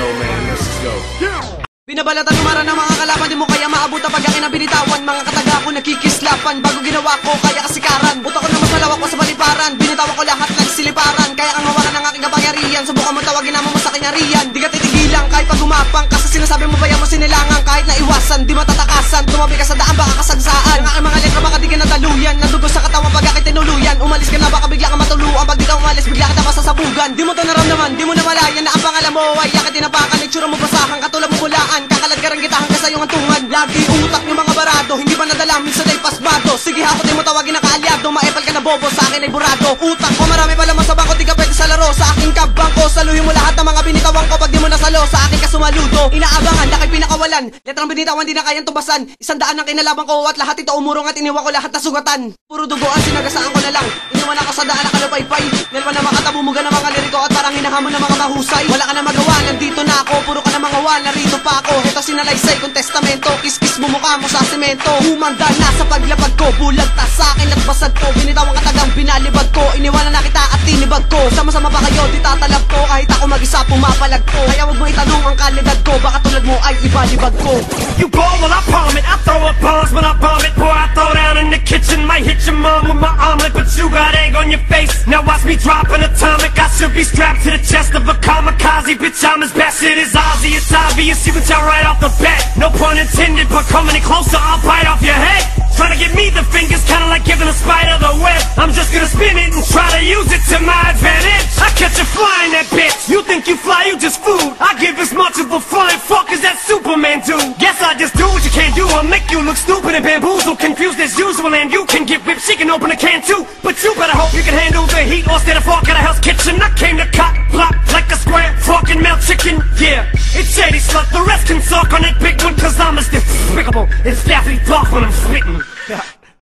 So man, let's just go. Binabalatan numara ng mga kalaban, di mo kaya maabot ang pag-akin ang binitawan. Mga kataga ko nakikislapan, bago ginawa ko kaya kasikaran. Buta ko na mas malawak ko sa baliparan, binitawan ko lahat nagsiliparan. Kaya ang hawakan ng aking kapangyarihan, subukan mo tawagin naman mo sa kanyarihan. Di ka titigilan kahit pag umapang, kasi sinasabi mo bayan mo sinilangan. Kahit naiwasan, di matatakasan, tumabi ka sa daan baka kasagsaan. Ang aking mga letra baka di ka nadaluyan, nadugo sa katawan pag aking tinuluyan. Umalis ka na baka bigla ka matuluan, pag di ka umalis bigla kita masasabugan. Di mo to naramdaman, di mo na malayan na ang pangalan mo ay aking tinapakan. Itsura mo basahan, katulad mo bulaan, kakalat ka rin kita hanggang sa iyong antungan. Lagi utak yung mga barado, hindi ba nadala, minsan ay pasmado. Sige ako di mo tawagin na kaalyado, maepal ka na bobo, sa akin ay burado. Utak ko marami pa lamang sa bangko, di ka pwede sa laro. Sa aking kabangko, saluhin mo lahat ng mga binitawan ko. Pag di mo nasalo, sa akin ka sumaludo. Inaabangan, lakay pinakawalan, letrang binitawan di na kayang tubasan. 100 ang kinalaban ko at lahat ito umurong at iniwan ko lahat na sugatan. Puro dugoan, sinagasaan ko na lang, iniwan ako sa daan na kalupaypay. Nilwan na makatabumugan ng mga liriko at parang hinahamon ng mga mahusay. Wala ka na magawa, nandito na ako, puro ka na mga wal, narito pa ako. Ito sinalaysay kong testamento, kiskis mo mukha mo sa semento. Humanda na sa paglapag ko, bulag ta sa akin at basad ko. Binitawang katagang binalibag ko, iniwanan na kita at tinibag ko. Sama-sama ba kayo, di tatalab ko, kahit ako mag-isa pumapalag ko. Kaya wag mo itanong ang kalidad ko, baka tulad mo ay ibalibag ko. You ball, well I palm it, I throw up bombs when I bomb it. Boy, I throw down in the kitchen, might hit your mom with my omelet. But you got egg on your face, now watch me drop an atomic. I should be strapped to the chest of a kamikaze. Bitch, I'm as best it is Ozzy, it's obvious, you can tell right off the bat. No pun intended, but coming any closer, I'll bite off your head. Trying to give me the fingers, kinda like giving a spider the web. I'm just gonna spin it and try to use it to my advantage. I catch you flying that bitch, you think you fly, you just food. I give as much of a flying fuck as that Superman do. Guess I just do what you can't do, I'll make you look stupid and bamboozle. Confused as usual, and you can get whipped, she can open a can too. But you better hope you can handle the heat, or stay the fuck out of Hell's Kitchen. I came to cut, block, like a square, fucking melt chicken. Yeah, it's shady slut, the rest can suck on that big one, cause I'm as despicable as Daffy Duck when I'm spitting.